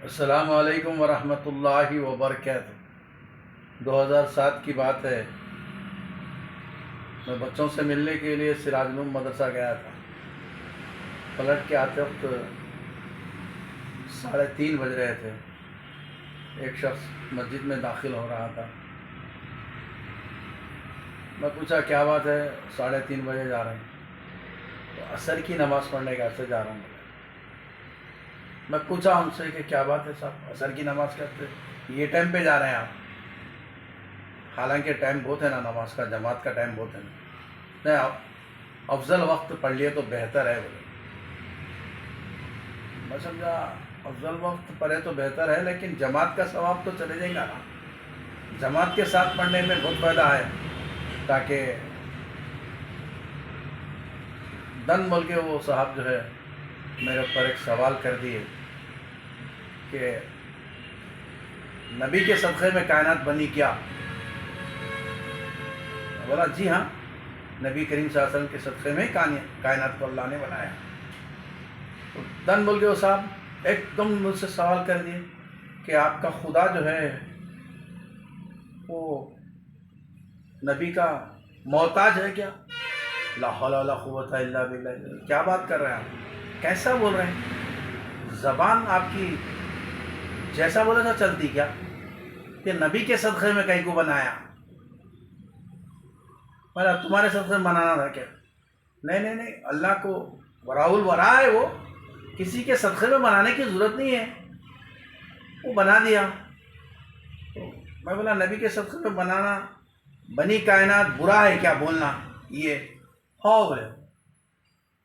السلام علیکم ورحمۃ اللہ وبرکاتہ۔ 2007 کی بات ہے، میں بچوں سے ملنے کے لیے سراج العلوم مدرسہ گیا تھا۔ پلٹ کے آتے وقت 3:30 بج رہے تھے۔ ایک شخص مسجد میں داخل ہو رہا تھا۔ میں پوچھا کیا بات ہے، 3:30 بجے جا رہے ہیں؟ تو عصر کی نماز پڑھنے کا سے جا رہا ہوں۔ میں پوچھا ان سے کہ کیا بات ہے صاحب، عصر کی نماز کرتے یہ ٹائم پہ جا رہے ہیں آپ؟ حالانکہ ٹائم بہت ہے نا نماز کا، جماعت کا ٹائم بہت ہے نا۔ نہیں، افضل وقت پڑھ لیے تو بہتر ہے بولے۔ میں سمجھا افضل وقت پڑھے تو بہتر ہے، لیکن جماعت کا ثواب تو چلے جائے گا نا۔ جماعت کے ساتھ پڑھنے میں بہت فائدہ ہے، تاکہ دن بول کے وہ صاحب جو ہے میرے اوپر ایک سوال کر دیے کہ نبی کے صدقے میں کائنات بنی کیا؟ بولا جی ہاں، نبی کریم صلی اللہ علیہ وسلم کے صدقے میں کائنات کو اللہ نے بنایا۔ دن بول کے وہ صاحب ایک دم مجھ سے سوال کر دیے کہ آپ کا خدا جو ہے وہ نبی کا محتاج ہے کیا؟ لا حول ولا قوت الا باللہ، کیا بات کر رہے ہیں آپ، کیسا بول رہے ہیں؟ زبان آپ کی جیسا بولے تھا چلتی کیا کہ نبی کے صدقے میں کہیں کو بنایا؟ مطلب تمہارے صدقے میں بنانا تھا کیا؟ نہیں، اللہ کو وراء الورا ہے، وہ کسی کے صدقے میں بنانے کی ضرورت نہیں ہے، وہ بنا دیا۔ تو میں بولا نبی کے صدقے میں بنانا، بنی کائنات برا ہے کیا بولنا؟ یہ ہو بولے،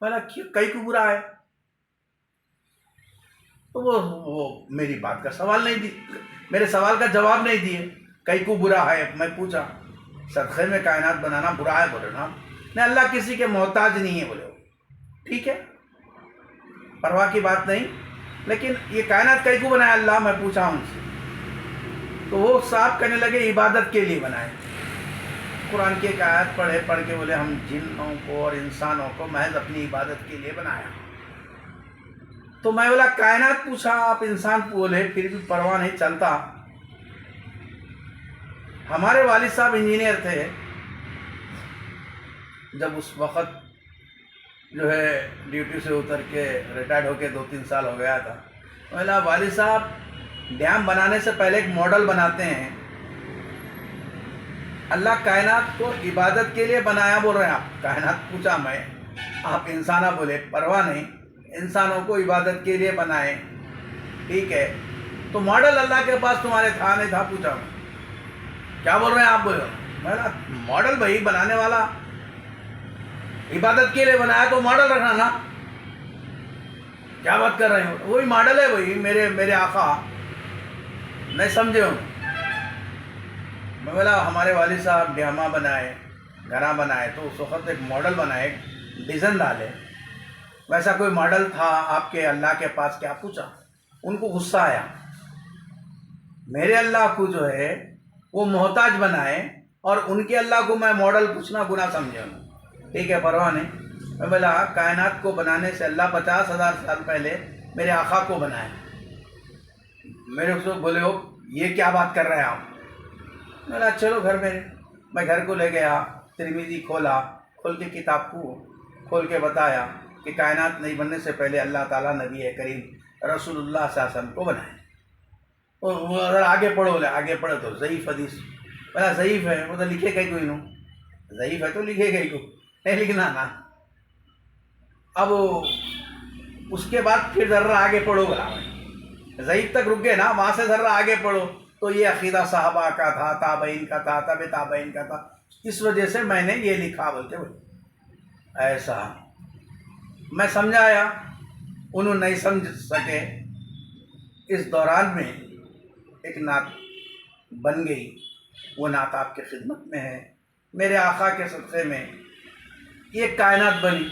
بولا کئی کو برا ہے؟ تو وہ میری بات کا سوال نہیں دی، میرے سوال کا جواب نہیں دیے۔ کئی کو برا ہے؟ میں پوچھا صدقے میں کائنات بنانا برا ہے؟ بولے نا نہیں، اللہ کسی کے محتاج نہیں ہے بولے۔ ٹھیک ہے، پرواہ کی بات نہیں، لیکن یہ کائنات کئی کو بنایا اللہ؟ میں پوچھا ان سے، تو وہ صاحب کہنے لگے عبادت کے لیے بنائے۔ قرآن کی ایک آیت پڑھ کے بولے ہم جنوں کو اور انسانوں کو محض اپنی عبادت کے لیے بنایا۔ تو میں بولا کائنات پوچھا، آپ انسان بولے، پھر بھی پرواہ نہیں چلتا۔ ہمارے والد صاحب انجینئر تھے، جب اس وقت جو ہے ڈیوٹی سے اتر کے ریٹائرڈ ہو کے 2-3 سال ہو گیا تھا۔ میں بولا والد صاحب ڈیم بنانے سے پہلے ایک ماڈل بناتے ہیں، اللہ کائنات کو عبادت کے لیے بنایا بول رہے ہیں آپ؟ کائنات پوچھا میں، آپ انسانہ بولے، پرواہ نہیں، انسانوں کو عبادت کے لیے بنائے، ٹھیک ہے، تو ماڈل اللہ کے پاس تمہارے تھا نہیں تھا؟ پوچھا میں، کیا بول رہے ہیں آپ؟ بولے میں ماڈل بھائی بنانے والا عبادت کے لیے بنایا تو ماڈل رکھنا نا، کیا بات کر رہے ہیں؟ وہی ماڈل ہے، وہی میرے آقا، نہیں سمجھے ہوں؟ میں بولا ہمارے والد صاحب ڈیامہ بنائے، گھرا بنائے، تو اس وقت ایک ماڈل بنائے، ڈیزائن ڈالے، ویسا کوئی ماڈل تھا آپ کے اللہ کے پاس کیا؟ پوچھا۔ ان کو غصہ آیا، میرے اللہ کو جو ہے وہ محتاج بنائے اور ان کے اللہ کو میں ماڈل پوچھنا گناہ سمجھے ہوں۔ ٹھیک ہے، پرواہ نہیں۔ میں بولا کائنات کو بنانے سے اللہ 50,000 سال پہلے میرے آقا کو بنائے۔ میرے سے بولے ہو یہ کیا بات کر رہے ہیں آپ؟ میں بولا چلو گھر میں گھر کو لے گیا، ترمذی کھول کے کتاب کو کھول کے بتایا کہ کائنات نہیں بننے سے پہلے اللہ تعالیٰ نبی کریم رسول اللہ صلی اللہ علیہ وسلم کو بنائے۔ اور اگر آگے پڑھو، آگے پڑھو تو ضعیف حدیث۔ بولا ضعیف ہے، وہ تو لکھے گئی کوئی نو، ضعیف ہے تو لکھے گئی کو، نہیں لکھنا نا۔ اب اس کے بعد پھر ذرہ آگے پڑھو، بلا ضعیف تک رک گئے نا، وہاں سے ذرہ آگے پڑھو تو یہ عقیدہ صحابہ کا تھا، تابعین کا تھا، تبع تابعین کا تھا، اس وجہ سے میں نے یہ لکھا بولتے ہوئے ایسا۔ میں سمجھایا، انہوں نہیں سمجھ سکے۔ اس دوران میں ایک نعت بن گئی، وہ نعت آپ کے خدمت میں ہے۔ میرے آقا کے صدقے میں یہ کائنات بنی۔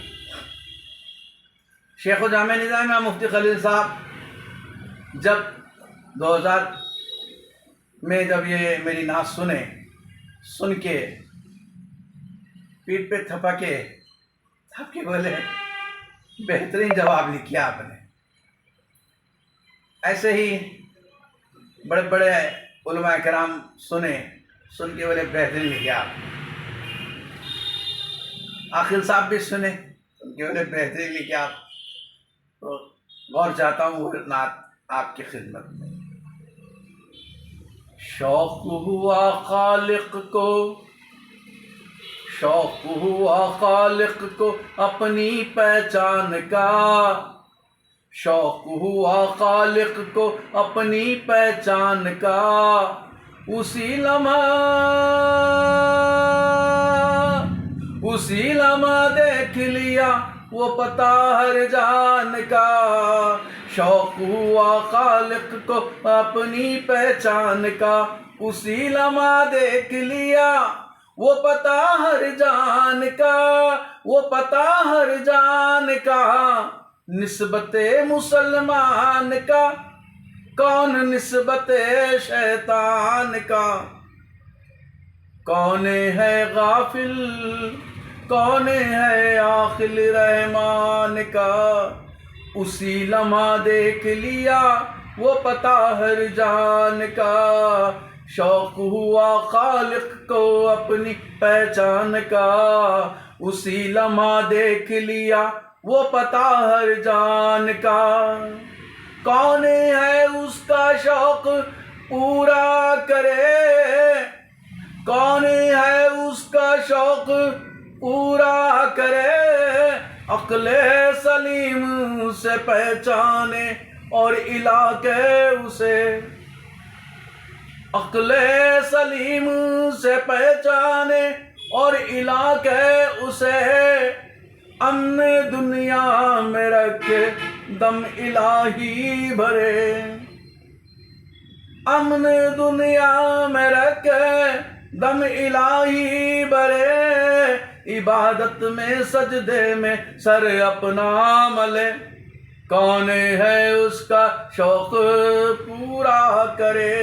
شیخ و جامع نظامیہ مفتی خلیل صاحب جب 2000 میں جب یہ میری نعت سن کے پیٹ پہ تھپ کے بولے بہترین جواب لکھیا آپ نے۔ ایسے ہی بڑے بڑے علماء کرام سن کے بڑے بہترین لکھے آپ، عاقل صاحب بھی سنے، سن کے بڑے بہترین لکھے آپ، تو غور چاہتا ہوں وہ نعت آپ کی خدمت میں۔ شوق ہوا خالق کو اپنی پہچان کا، شوق ہوا خالق کو اپنی پہچان کا، اسی لمحہ دیکھ لیا وہ پتہ ہر جان کا، شوق ہوا خالق کو اپنی پہچان کا، اسی لمحہ دیکھ لیا وہ پتہ ہر جان کا، وہ پتہ ہر جان کا، نسبت مسلمان کا کون نسبت شیطان کا، کون ہے غافل کون ہے عاقل رحمان کا، اسی لمحہ دیکھ لیا وہ پتہ ہر جان کا، شوق ہوا خالق کو اپنی پہچان کا، اسی لمحہ دیکھ لیا وہ پتہ ہر جان کا، کون ہے اس کا شوق پورا کرے، کون ہے اس کا شوق پورا کرے، عقل سلیم سے پہچانے اور علاقے اسے، عقل سلیم سے پہچانے اور علاقے اسے، امن دنیا میں رکھے دم الہی بھرے، امن دنیا میں رکھے دم الہی بھرے، عبادت میں سجدے میں سر اپنا ملے، کون ہے اس کا شوق پورا کرے،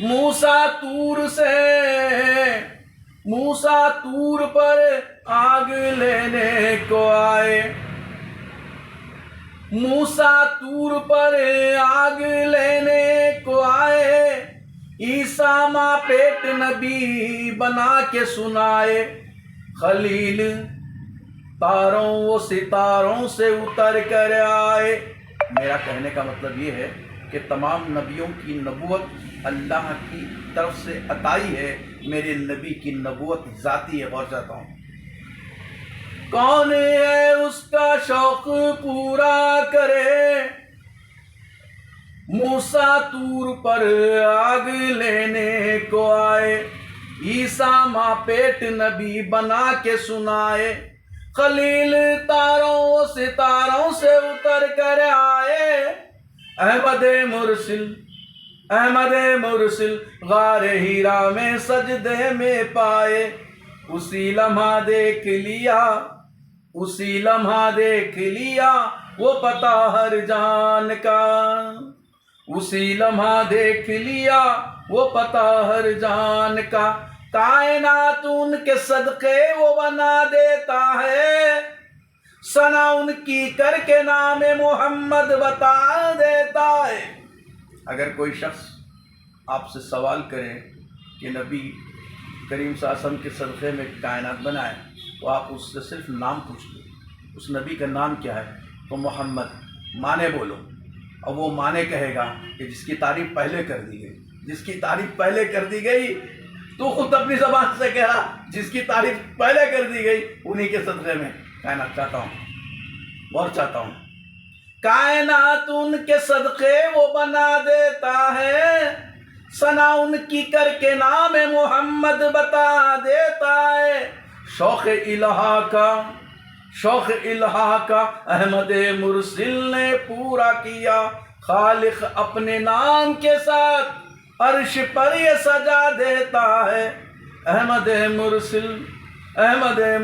موسیٰ طور پر آگ لینے کو آئے، موسیٰ طور پر آگ لینے کو آئے، عیسیٰ ماں پیٹ نبی بنا کے سنائے، خلیل تاروں و ستاروں سے اتر کر آئے۔ میرا کہنے کا مطلب یہ ہے کہ تمام نبیوں کی نبوت اللہ کی طرف سے عطائی ہے، میرے نبی کی نبوت ذاتی ہے۔ غور چاہتا ہوں کون ہے اس کا شوق پورا کرے، موسیٰ طور پر آگ لینے کو آئے، عیسیٰ ماں پیٹ نبی بنا کے سنائے، خلیل تاروں و ستاروں سے اتر کر آئے، احمد مرسل غار ہیرا میں سجدے میں پائے، اسی لمحہ دیکھ لیا وہ پتہ ہر جان کا، اسی لمحہ دیکھ لیا وہ پتہ ہر جان کا، کائنات ان کے صدقے وہ بنا دیتا ہے، ثنا ان کی کر کے نام محمد بتا دیتا ہے۔ اگر کوئی شخص آپ سے سوال کرے کہ نبی کریم صلی اللہ علیہ وسلم کے صدقے میں کائنات بنائے، تو آپ اس سے صرف نام پوچھ لیں، اس نبی کا نام کیا ہے؟ تو محمد مانے بولو، اور وہ مانے کہے گا کہ جس کی تعریف پہلے کر دی گئی، جس کی تعریف پہلے کر دی گئی، تو خود اپنی زبان سے کہہ رہا جس کی تعریف پہلے کر دی گئی انہی کے صدقے میں کائنات چاہتا ہوں، غور چاہتا ہوں، کائنات ان کے صدقے وہ بنا دیتا ہے، ثنا ان کی کر کے نام محمد بتا دیتا ہے، شوق الہا کا احمد مرسل نے پورا کیا، خالق اپنے نام کے ساتھ عرش پر یہ سجا دیتا ہے، احمد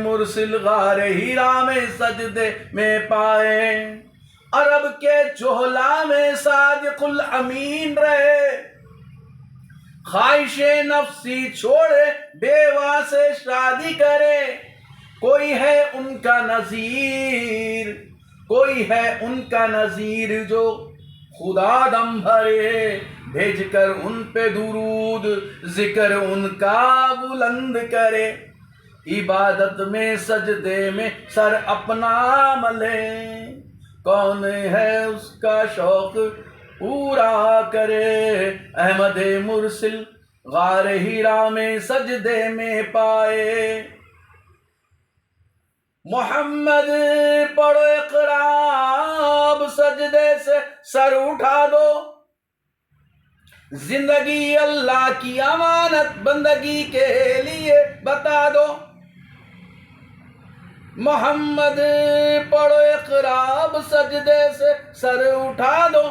مرسل غار ہیرا میں سجدے میں پائے، عرب کے جوہلا میں صادق الامین رہے، خواہش نفسی چھوڑے بیوہ سے شادی کرے، کوئی ہے ان کا نظیر، کوئی ہے ان کا نظیر جو خدا دم بھرے، بھیج کر ان پہ درود ذکر ان کا بلند کرے، عبادت میں سجدے میں سر اپنا ملے، کون ہے اس کا شوق پورا کرے، احمد مرسل غار ہیرا میں سجدے میں پائے، محمد پڑھو اقراب سجدے سے سر اٹھا دو، زندگی اللہ کی امانت بندگی کے لیے بتا دو، محمد پڑھو اقراب سجدے سے سر اٹھا دو،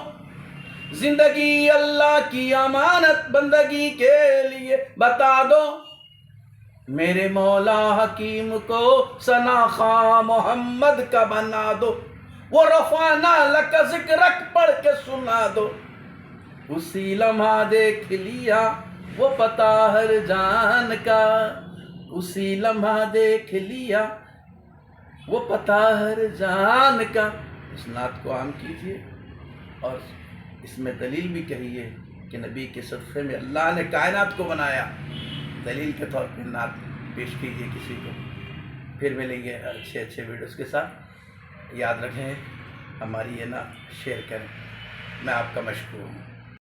زندگی اللہ کی امانت بندگی کے لیے بتا دو، میرے مولا حکیم کو ثنا خواں محمد کا بنا دو، وہ رفعنا لک ذکرک پڑھ کے سنا دو، اسی لمحہ دیکھ لیا وہ پتہ ہر جان کا، اسی لمحہ دیکھ لیا وہ پتہ ہر جان کا۔ اس نعت کو عام کیجئے اور اس میں دلیل بھی کہیے کہ نبی کے صدقے میں اللہ نے کائنات کو بنایا، دلیل کے طور پہ نعت پیش کیجئے کسی کو۔ پھر ملیں گے اچھے اچھے ویڈیوز کے ساتھ، یاد رکھیں ہماری یہ نعت شیئر کریں۔ میں آپ کا مشکور ہوں۔